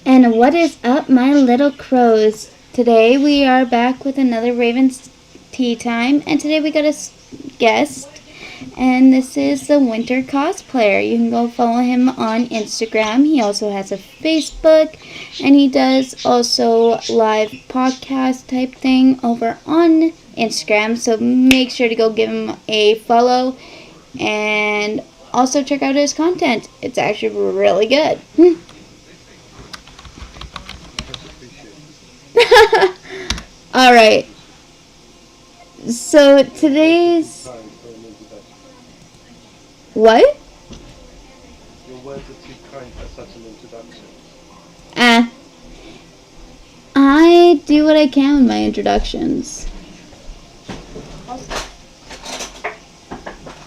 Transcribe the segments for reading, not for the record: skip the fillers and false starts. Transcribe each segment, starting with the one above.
And what is up, my little crows? Today we are back with another Raven's Tea Time, and today we got a guest, and this is the Winter Cosplayer. You can go follow him on Instagram. He also has a Facebook, and he does also live podcast type thing over on Instagram, so make sure to go give him a follow, and also check out his content. It's actually really good. All right. So today's what? Your words are too kind for such an introduction. I do what I can with my introductions.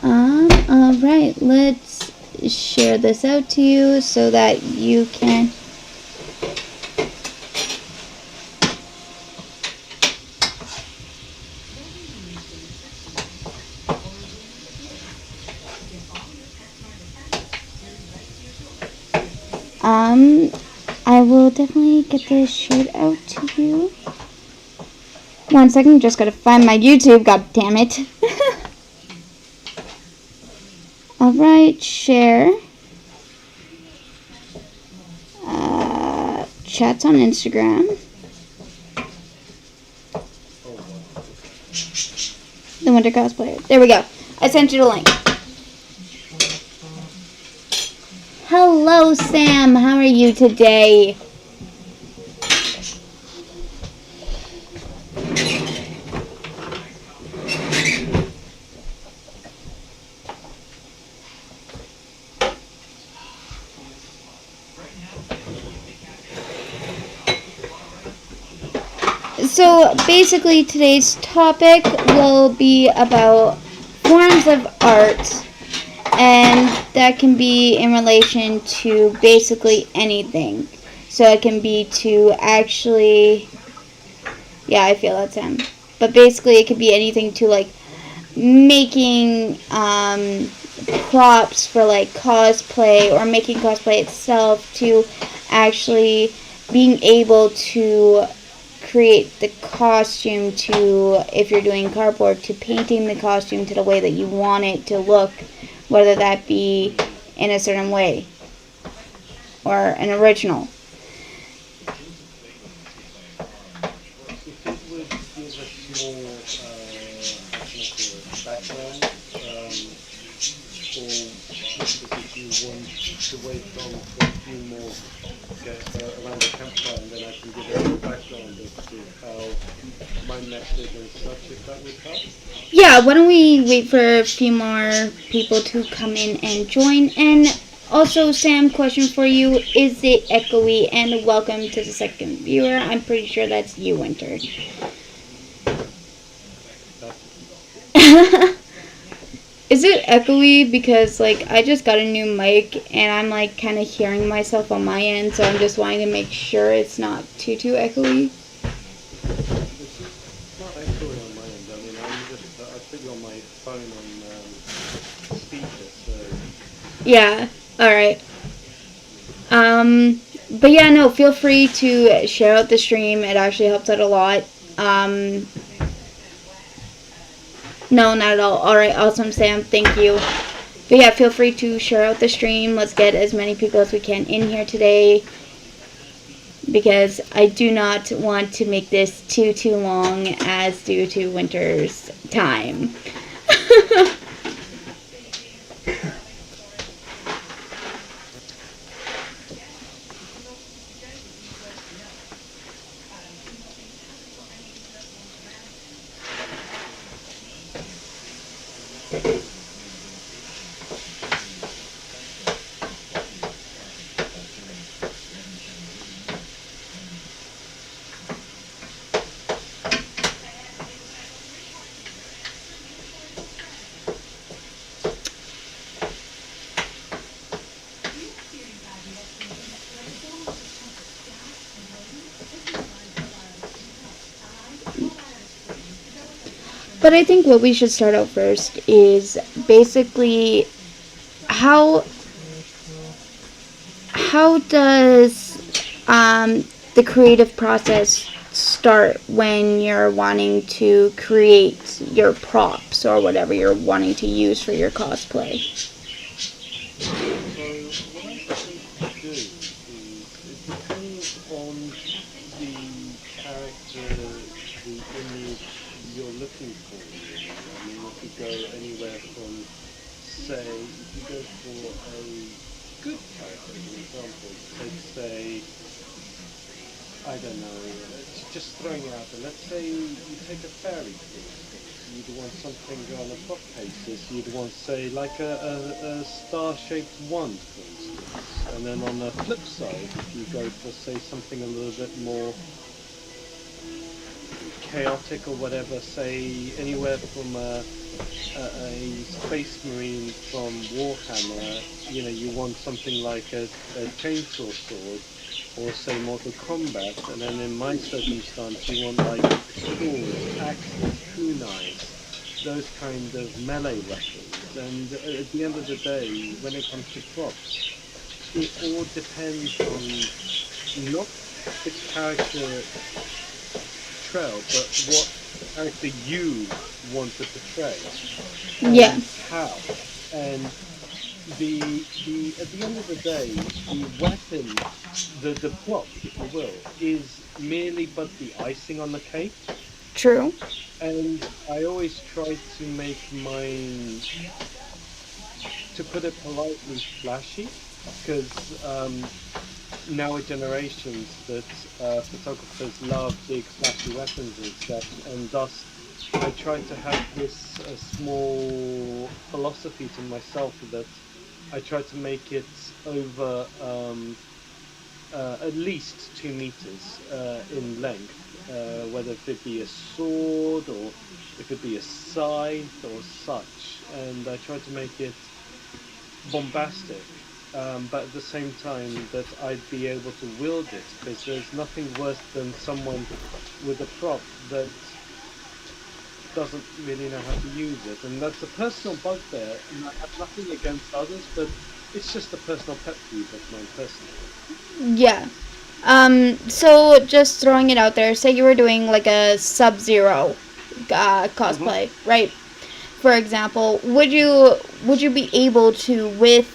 All right. Let's share this out to you so that you can. I will definitely get this shared out to you. 1 second, just gotta find my YouTube, god damn it. Alright, share. Chats on Instagram. The Winter Cosplayer. There we go. I sent you the link. Hello, Sam. How are you today? So basically today's topic will be about forms of art, and that can be in relation to basically anything. So it can be to actually, yeah, I feel that's him. But basically it could be anything to like making props for like cosplay, or making cosplay itself, to actually being able to create the costume, to, if you're doing cardboard, to painting the costume to the way that you want it to look, whether that be in a certain way or an original. If it would give a small background, or if you want to wait on for a few more around the campfire, and then I can give a background as to how my method and such, if that would help. Yeah, why don't we wait for a few more people to come in and join. And also, Sam, question for you. Is it echoey? And welcome to the second viewer. I'm pretty sure that's you, Winter. Is it echoey? Because, like, I just got a new mic, and I'm, like, kind of hearing myself on my end, so I'm just wanting to make sure it's not too echoey. It's not echoing on my end. I mean, I put you on my phone on speaker, so... Yeah, alright. But yeah, no, feel free to share out the stream. It actually helps out a lot. No, not at all. Alright, awesome, Sam. Thank you. But yeah, feel free to share out the stream. Let's get as many people as we can in here today, because I do not want to make this too long, as due to Winter's time. But I think what we should start out first is basically how how does the creative process start when you're wanting to create your props or whatever you're wanting to use for your cosplay? So what I tend to do is it depends on the character, the image you're looking for, really. I mean, if you go anywhere from, say, if you go for a good character as an example, take, say, I don't know, just throwing it out there. Let's say you take a fairy, for instance. You'd want something on a prop basis. You'd want, say, like a star-shaped wand, for instance. And then on the flip side, if you go for, say, something a little bit more chaotic or whatever, say, anywhere from a space marine from Warhammer, you want something like a chainsaw sword, or say Mortal Kombat, and then in my circumstance, you want like swords, axes, kunais, those kind of melee weapons. And at the end of the day, when it comes to props, it all depends on not the character portrayal, but what character you want to portray Yeah. and how. And the at the end of the day, the weapon, the prop, if you will, is merely but the icing on the cake. True. And I always try to make mine, to put it politely, flashy, because now generations that photographers love big flashy weapons and stuff, and thus I try to have this small philosophy to myself that I try to make it over at least 2 meters in length, whether if it be a sword or if it be a scythe or such, and I try to make it bombastic, but at the same time that I'd be able to wield it, because there's nothing worse than someone with a prop that doesn't really know how to use it, and that's a personal bugbear, and I have nothing against others, but it's just a personal pet peeve of mine personally. Yeah. So just throwing it out there, say you were doing like a Sub-Zero Hmm. cosplay, right? For example, would you be able to, with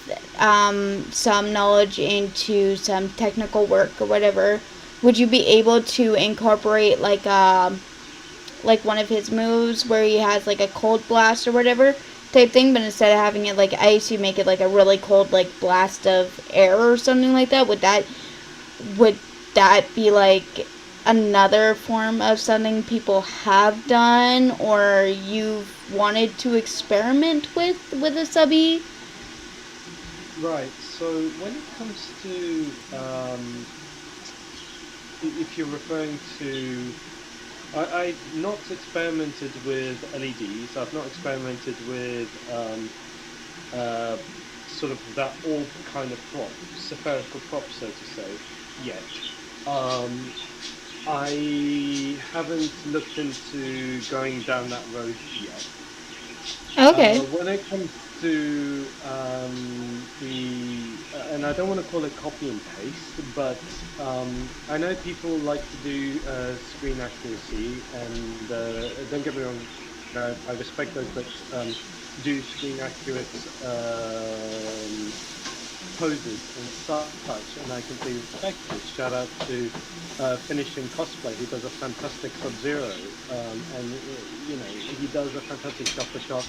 some knowledge into some technical work or whatever, would you be able to incorporate like one of his moves where he has like a cold blast or whatever type thing, but instead of having it like ice, you make it like a really cold like blast of air or something like that? Would that be like another form of something people have done or you've wanted to experiment with a subby? Right. So when it comes to if you're referring to, I've not experimented with LEDs. I've not experimented with uh, sort of that orb kind of prop, spherical prop, so to say, yet. Um, I haven't looked into going down that road yet. Okay. When it comes to and I don't want to call it copy and paste, but I know people like to do screen accuracy, and don't get me wrong, I respect those that do screen accurate poses and such, and I completely respect it. Shout out to Finishing Cosplay, who does a fantastic Sub-Zero, and he does a fantastic shot-for-shot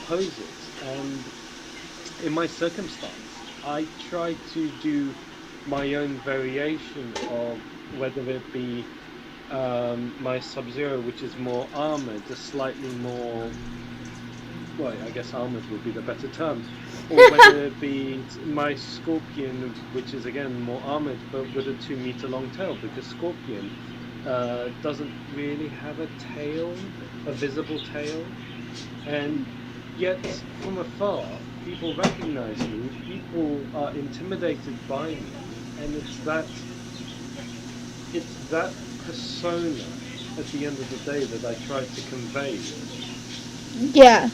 poses. And in my circumstance, I try to do my own variation of whether it be my Sub-Zero, which is more armored, just slightly more, well, I guess armored would be the better term, or whether it be my Scorpion, which is again more armored but with a 2 meter long tail, because Scorpion doesn't really have a tail, a visible tail, and yet from afar people recognize me, people are intimidated by me, and it's that persona at the end of the day that I try to convey. Yeah.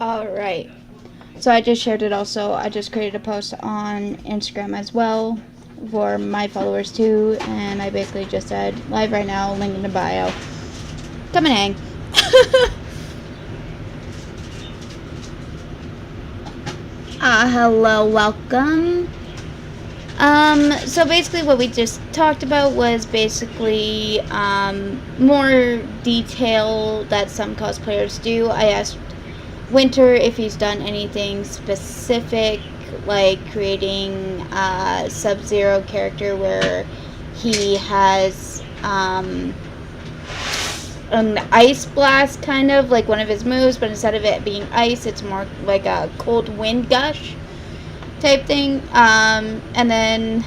Alright. So I just shared it also. I just created a post on Instagram as well for my followers too. And I basically just said, live right now, link in the bio. Come and hang. Hello, welcome. So basically what we just talked about was basically, more detail that some cosplayers do. I asked Winter if he's done anything specific, like creating a Sub-Zero character where he has, an ice blast, kind of like one of his moves, but instead of it being ice, it's more like a cold wind gush type thing. And then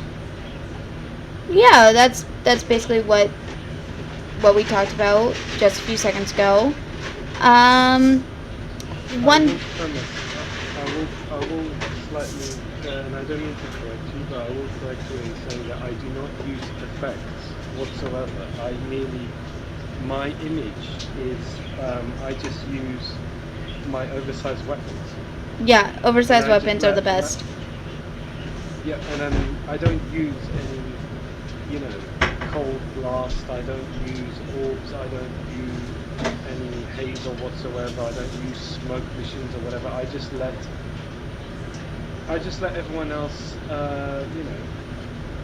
yeah, that's basically what we talked about just a few seconds ago. Um, I one will premise. I will slightly, and I don't mean to correct you, but I will correct you in saying that I do not use effects whatsoever. I merely, my image is, I just use my oversized weapons. Yeah, oversized And I just weapons are the let- best. Yeah, and then I don't use any, cold blast. I don't use orbs. I don't use any haze or whatsoever. I don't use smoke machines or whatever. I just let everyone else,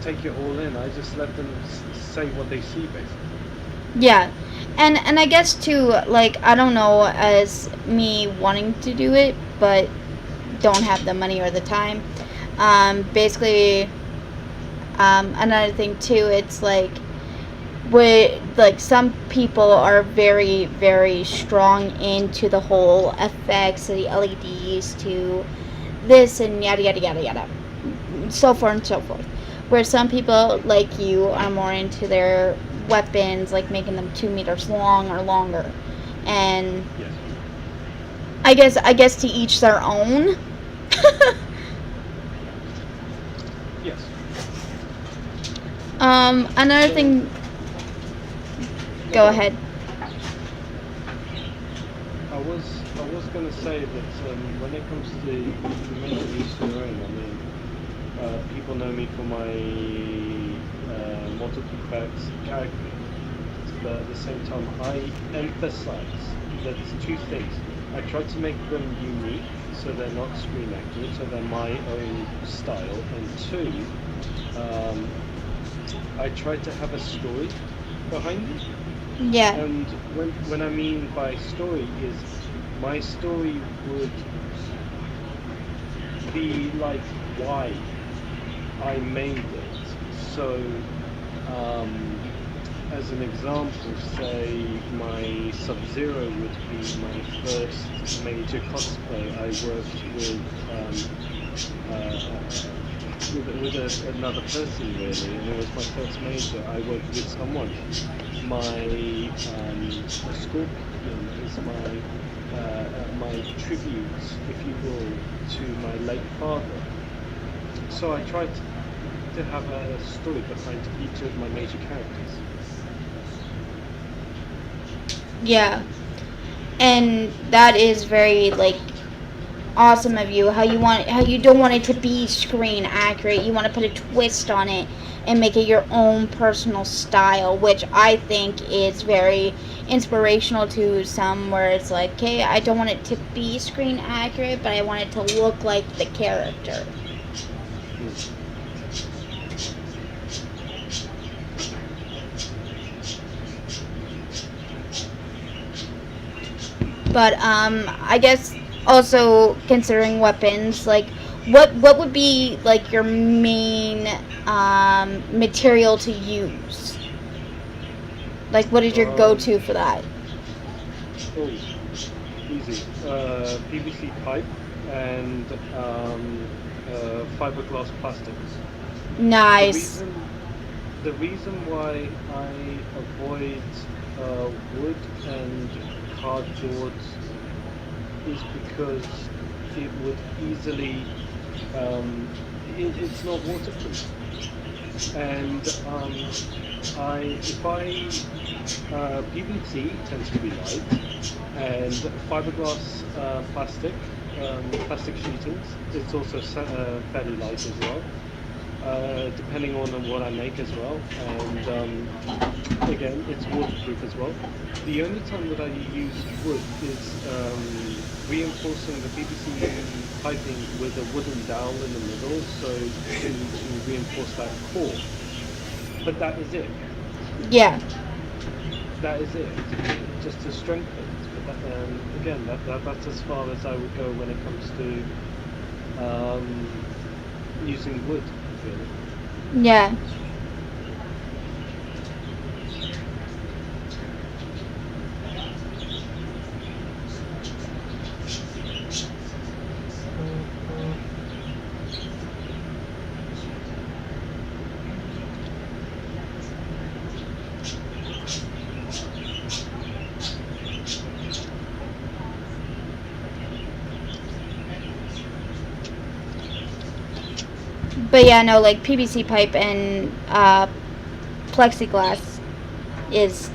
take it all in. I just let them say what they see, basically. Yeah. And I guess too, like, I don't know, as me wanting to do it but don't have the money or the time. Basically, another thing too, it's like some people are very, very strong into the whole effects, the LEDs, to this and yada yada yada yada, so forth and so forth. Where some people like you are more into their weapons, like making them 2 meters long or longer. And Yes. I guess to each their own. Yes. Another So, thing. no, Go ahead. I was gonna say that when it comes to the Middle Eastern ring, I mean, people know me for my multiple characters, but at the same time, I emphasize that two things. I try to make them unique, so they're not screen accurate, so they're my own style, and two, um, I try to have a story behind it. Yeah. And when I mean by story is my story would be like why I made it. So, as an example, say my Sub-Zero would be my first major cosplay. I worked with another person really, and it was my first major. I worked with someone. My scorpion is my tribute, if you will, to my late father. So I tried to have a story behind each of my major characters. Yeah. And that is very, like, awesome of you. How you don't want it to be screen accurate. You want to put a twist on it and make it your own personal style, which I think is very inspirational to some, where it's like, okay, I don't want it to be screen accurate, but I want it to look like the character. Mm. But I guess also considering weapons, like what would be like your main material to use? Like, what is your Um, go-to for that? oh, easy. PVC pipe and fiberglass plastics. The Nice. reason the reason why I avoid wood and cardboard is because it would easily um, it's not waterproof. And I if I PVC tends to be light, and fiberglass plastic sheetings. It's also fairly light as well, depending on what I make as well. And again, it's waterproof as well. The only time that I use wood is reinforcing the PVC piping with a wooden dowel in the middle, so to reinforce that core. But that is it. Yeah. That is it. Just to strengthen it. But again, that's as far as I would go when it comes to using wood, really. Yeah. But yeah, no, like PVC pipe and plexiglass is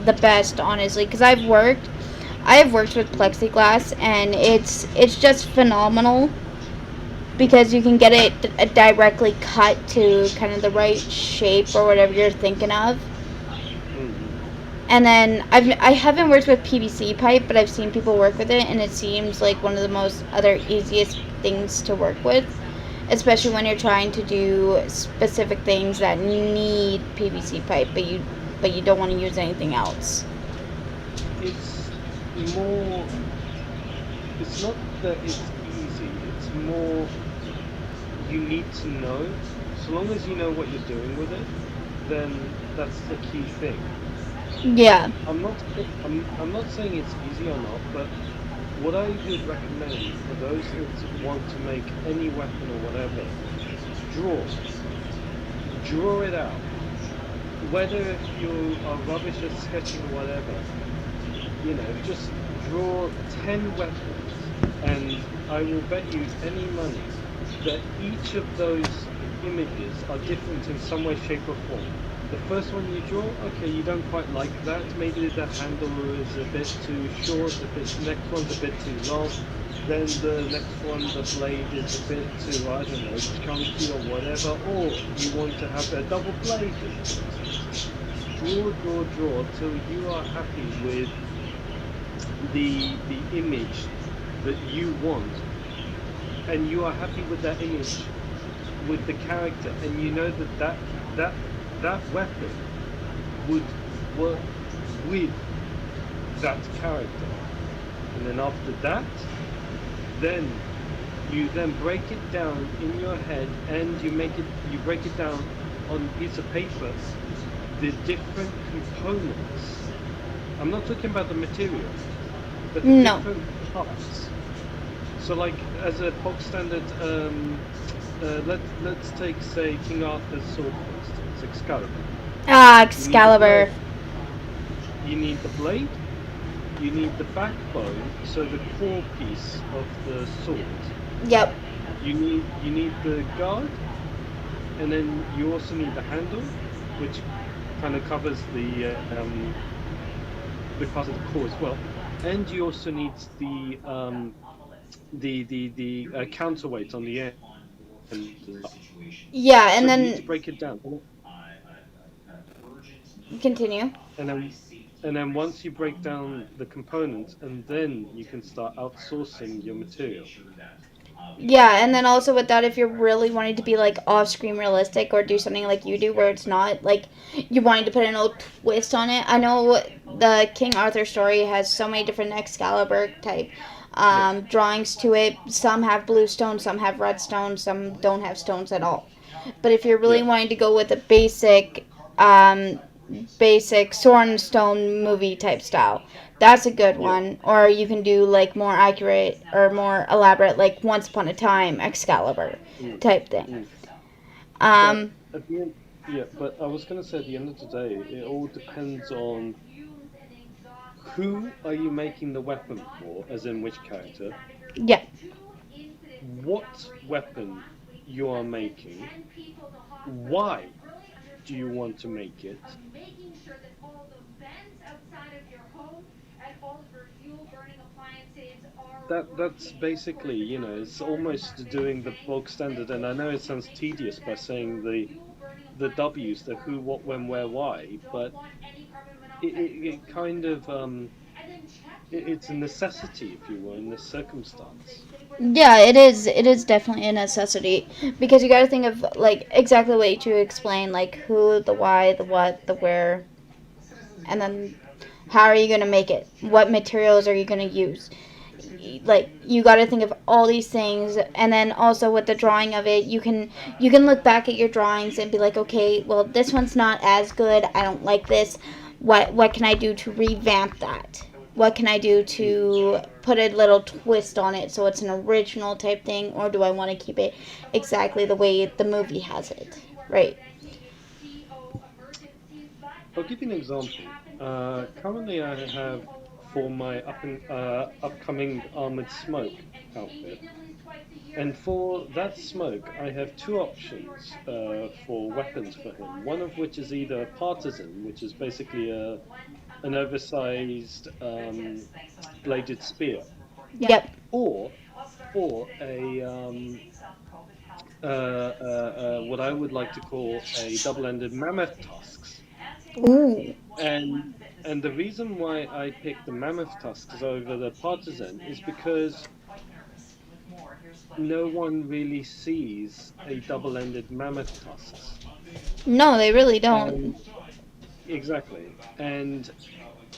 the best, honestly, because I have worked with plexiglass, and it's just phenomenal because you can get it directly cut to kind of the right shape or whatever you're thinking of. Mm-hmm. And then I haven't worked with PVC pipe, but I've seen people work with it, and it seems like one of the most other easiest things to work with, especially when you're trying to do specific things that need PVC pipe, but you don't want to use anything else. It's more. It's not that it's easy. It's more you need to know. So long as you know what you're doing with it, then that's the key thing. Yeah. I'm not saying it's easy or not, but what I would recommend for those that want to make any weapon or whatever, draw. Draw it out. Whether if you are rubbish at sketching or whatever, just draw 10 weapons, and I will bet you any money that each of those images are different in some way, shape, or form. The first one you draw, okay, you don't quite like that. Maybe the handle is a bit too short, the next one's a bit too long. Then the next one, the blade is a bit too, I don't know, chunky or whatever. Or you want to have a double blade, for instance. Draw, draw, draw till you are happy with the image that you want, and you are happy with that image with the character, and you know that weapon would work with that character. And then after that, then you then break it down in your head, and you break it down on a piece of paper, the different components. I'm not talking about the material, but the No. different parts. So, like as a bog standard, let's take say King Arthur's sword for instance, Excalibur. Ah, You need the Excalibur. blade. You need the blade. You need the backbone, so the core piece of the sword. Yep. You need the guard, and then you also need the handle, which kind of covers the part of the core as well. And you also need the counterweight on the end as well. So you need to break Yeah, it and down, then continue. and then once you break down the components, and then you can start outsourcing your material. Yeah, and then also with that, if you're really wanting to be like off screen realistic or do something like you do where it's not like you wanting to put an old twist on it. I know the King Arthur story has so many different Excalibur type Yeah, drawings to it. Some have blue stone, some have red stone, some don't have stones at all. But if you're really yeah, wanting to go with a um, basic sword and stone movie type style, that's a good yeah. one. Or you can do like more accurate or more elaborate, like Once Upon a Time Excalibur Mm, type thing. mm. But Um, at the end, yeah. But I was gonna say at the end of the day, it all depends on who are you making the weapon for, as in which character, yeah, what weapon you are making, why do you want to make it? That's basically, it's almost doing the bog standard. And I know it sounds tedious by saying the W's, the who, what, when, where, why, but it kind of it's a necessity, if you will, in this circumstance. Yeah, it is. It is definitely a necessity because you got to think of like exactly what you explain, like who, the why, the what, the where, and then how are you going to make it? What materials are you going to use? Like you got to think of all these things, and then also with the drawing of it, you can look back at your drawings and be like, okay, well this one's not as good. I don't like this. What can I do to revamp that? What can I do Mm. to put a little twist on it so it's an original type thing, or do I want to keep it exactly the way the movie has it? Right. I'll give you an example. Currently, I have for my upcoming armored smoke outfit, and for that smoke, I have two options for weapons for him. One of which is either a partisan, which is basically an oversized bladed spear, Yep. or a what I would like to call a double-ended mammoth tusks. Ooh. And the reason why I picked the mammoth tusks over the partisan is because no one really sees a double-ended mammoth tusks. No, they really don't. And exactly. And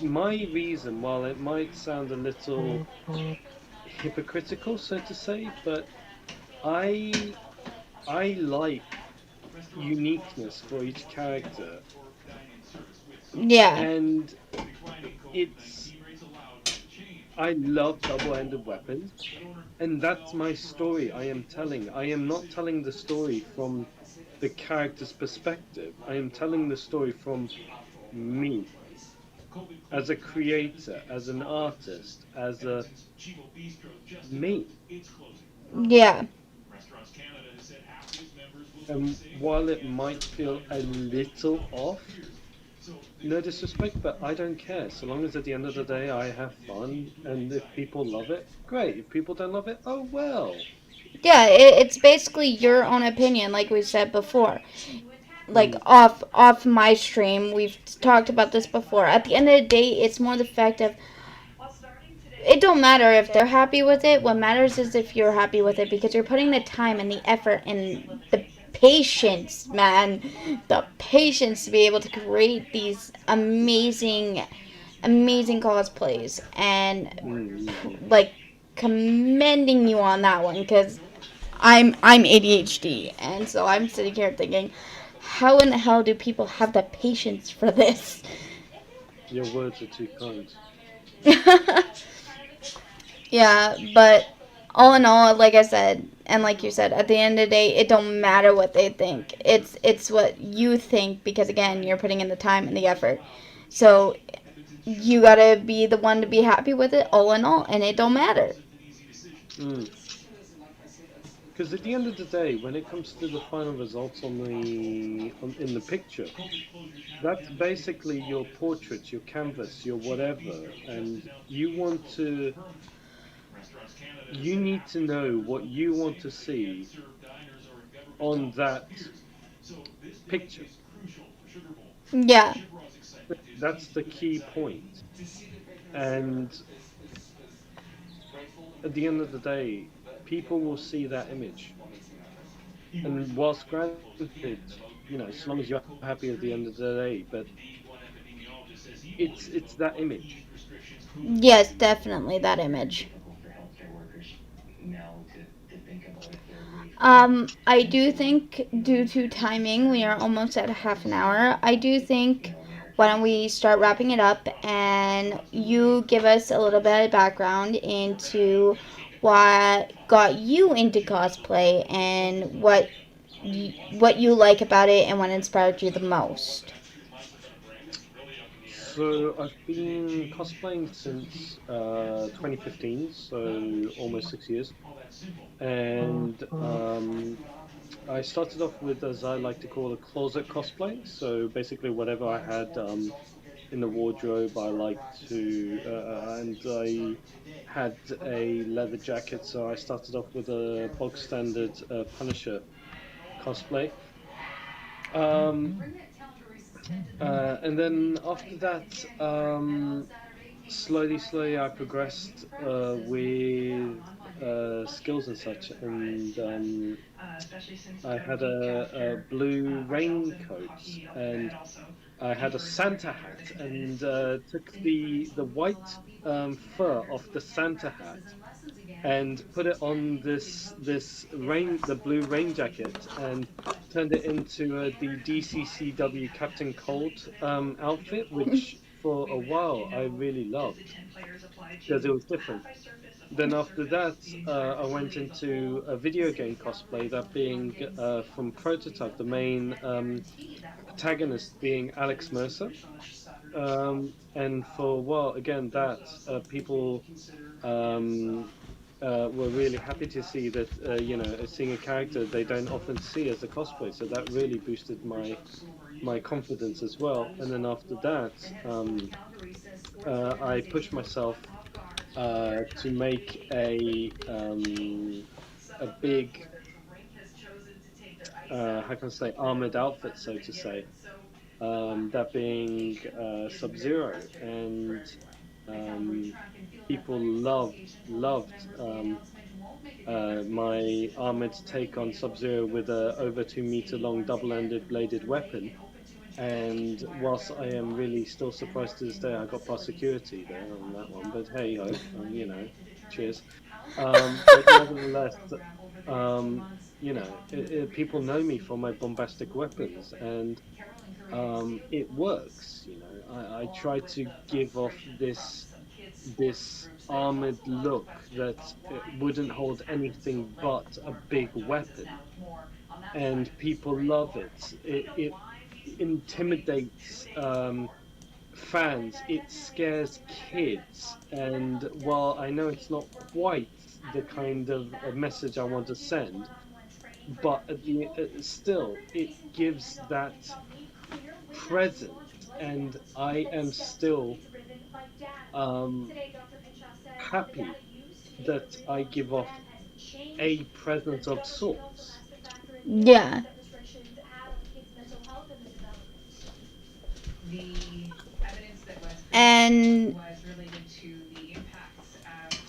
my reason, while it might sound a little hypocritical, so to say, but I I like uniqueness for each character, Yeah. and it's I love double-ended weapons, and that's my story I am telling. I am not telling the story from the character's perspective. I am telling the story from me as a creator, as an artist, as a me. Yeah. And while it might feel a little off, no disrespect, but I don't care. So long as at the end of the day I have fun, and if people love it, great. If people don't love it, oh well. Yeah, it's basically your own opinion, like we said before. Like Mm, off my stream, we've talked about this before. At the end of the day, it's more the fact of it don't matter if they're happy with it. What matters is if you're happy with it because you're putting the time and the effort and the patience, man, the patience to be able to create these amazing cosplays and mm. like commending you on that one because I'm ADHD and so I'm sitting here thinking, how in the hell do people have the patience for this? Your words are too kind. Yeah, but all in all, like I said, and like you said, at the end of the day, it don't matter what they think. It's what you think because again, you're putting in the time and the effort. So you gotta be the one to be happy with it, all in all, and it don't matter. Mm. Because at the end of the day, when it comes to the final results in the picture, that's basically your portrait, your canvas, your whatever, and you need to know what you want to see on that picture. Yeah, That's the key point. And at the end of the day, people will see that image. And whilst granted, so long as you're happy at the end of the day, but it's that image. yes, definitely that image. I do think due to timing, we are almost at a half an hour. I do think why don't we start wrapping it up and you give us a little bit of background into what got you into cosplay and what you like about it and what inspired you the most. So I've been cosplaying since 2015, so almost 6 years. And I started off with, as I like to call, a closet cosplay. So basically, whatever I had in the wardrobe, I liked to, and I had a leather jacket. So I started off with a bog standard Punisher cosplay. Um, and then after that, slowly, I progressed with skills and such, and I had a blue raincoat, and I had a Santa hat, and took the white fur off the Santa hat and put it on the blue rain jacket, and turned it into the DCCW Captain Cold outfit, which for a while I really loved because it was different. Then after that, I went into a video game cosplay, that being from Prototype, the main protagonist being Alex Mercer. And for a while, again, that people um, were really happy to see that, seeing a character they don't often see as a cosplay. So that really boosted my confidence as well. And then after that, I pushed myself to make a big how can I say, armored outfit, so to say. That being Sub-Zero, and um, people loved my armored take on Sub-Zero with a over 2 meter long double-ended bladed weapon. And whilst I am really still surprised to this day, I got past security there on that one. But hey ho, cheers. But nevertheless, um, people know me for my bombastic weapons, and it works. I try to give off this armored look that wouldn't hold anything but a big weapon, and people love it. It intimidates fans. It scares kids, and while I know it's not quite the kind of a message I want to send, but still it gives that presence, and I am still um, happy that I give off a presence of sorts. Yeah. And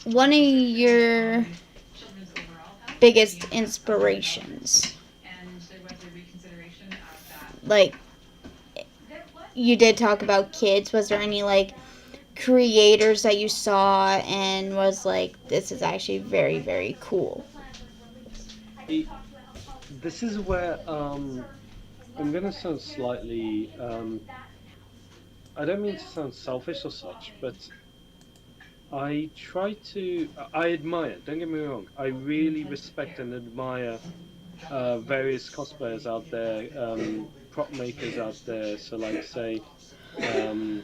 one of your biggest inspirations, like you did talk about kids, was there any like creators that you saw and was like, this is actually very, very cool? I, this is where I'm gonna sound slightly I don't mean to sound selfish or such, but I admire, don't get me wrong, I really respect and admire various cosplayers out there, prop makers out there. So like say um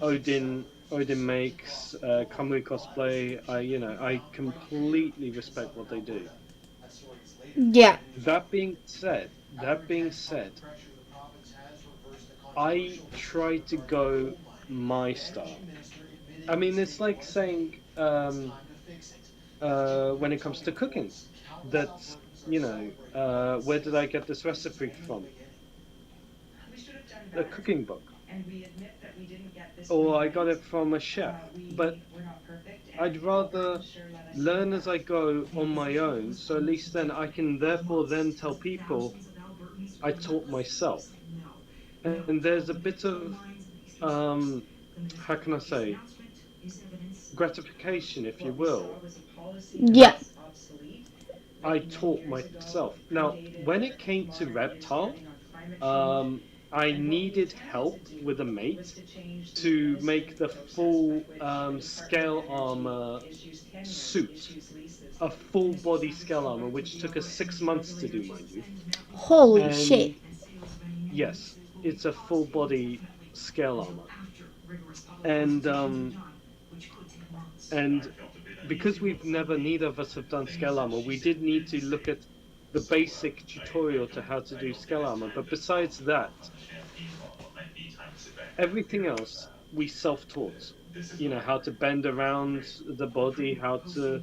Odin makes Kamui cosplay. I completely respect what they do. Yeah. That being said, I try to go my style. I mean, it's like saying when it comes to cooking, that where did I get this recipe from? A cooking book, or I got it from a chef. But I'd rather learn as I go on my own, so at least then I can therefore then tell people I taught myself. And there's a bit of um, how can I say, gratification, if you will, Yeah. that I taught myself. Now, when it came to Reptile, I needed help with a mate to make the full scale armor suit, a full body scale armor, which took us 6 months to do, mind you. Holy shit. And yes, it's a full body scale armor. And and because we've never neither of us have done scale armor, we did need to look at the basic tutorial to how to do scale armor. But besides that, everything else we self-taught. How to bend around the body, how to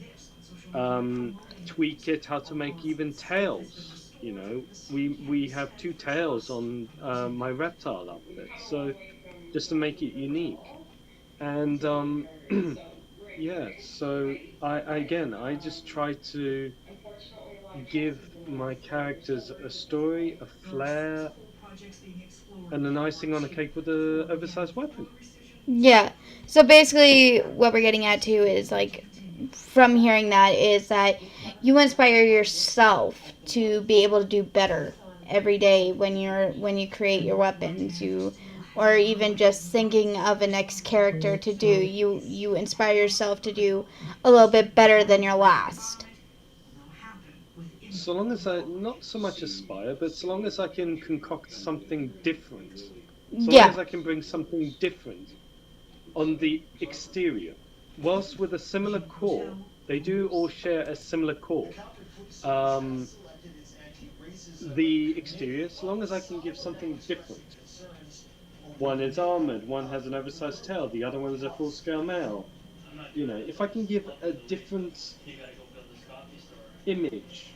tweak it, how to make even tails. We have two tails on my reptile outfit, so just to make it unique. And yeah, so I just try to give my characters a story, a flair, and an icing on a cake with a oversized weapon. Yeah. So basically, what we're getting at too is like, from hearing that, is that you inspire yourself to be able to do better every day when you create your weapons. Or even just thinking of a next character to do. You inspire yourself to do a little bit better than your last. So long as I not so much aspire, but so long as I can concoct something different, so long Yeah. as I can bring something different on the exterior, whilst with a similar core, they do all share a similar core. Um, the exterior, so long as I can give something different. One is armored, one has an oversized tail, the other one is a full scale male. If I can give a different image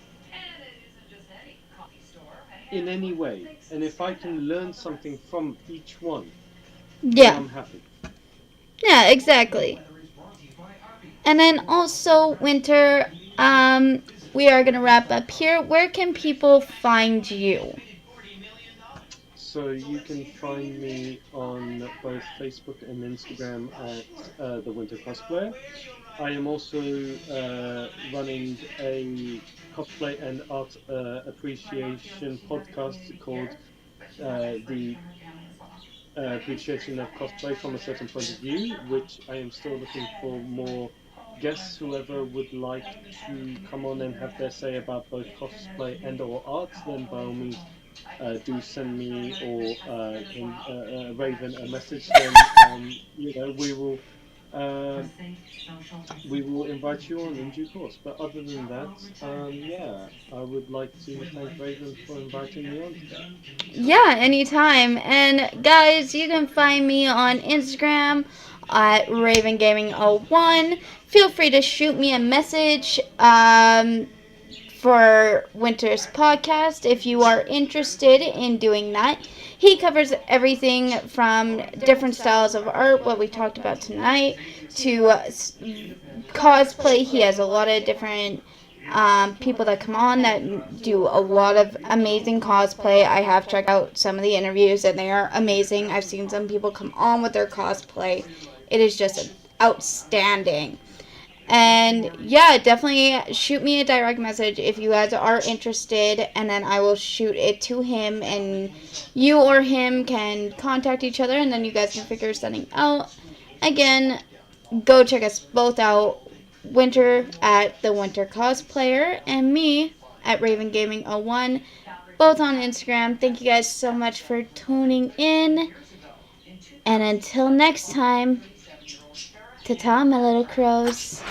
in any way, and if I can learn something from each one, then Yeah. I'm happy. Yeah, exactly. And then also, Winter, we are going to wrap up here. Where can people find you? So you can find me on both Facebook and Instagram at the Winter Cosplayer. I am also running a cosplay and art appreciation podcast called the Appreciation of Cosplay from a Certain Point of View, which I am still looking for more guests. Whoever would like to come on and have their say about both cosplay and or art, then by all means do send me or Raven a message. Then um, we will invite you on in due course. But other than that, yeah, I would like to thank Raven for inviting me on today. Yeah, anytime. And guys, you can find me on Instagram at RavenGaming01. Feel free to shoot me a message for Winter's podcast if you are interested in doing that. He covers everything from different styles of art, what we talked about tonight, to cosplay. He has a lot of different people that come on that do a lot of amazing cosplay. I have checked out some of the interviews and they are amazing. I've seen some people come on with their cosplay. It is just outstanding. And yeah, definitely shoot me a direct message if you guys are interested, and then I will shoot it to him, and you or him can contact each other, and then you guys can figure something out. Again, go check us both out. Winter at the Winter Cosplayer, and me at Raven Gaming 01, both on Instagram. Thank you guys so much for tuning in. And until next time, ta ta, my little crows.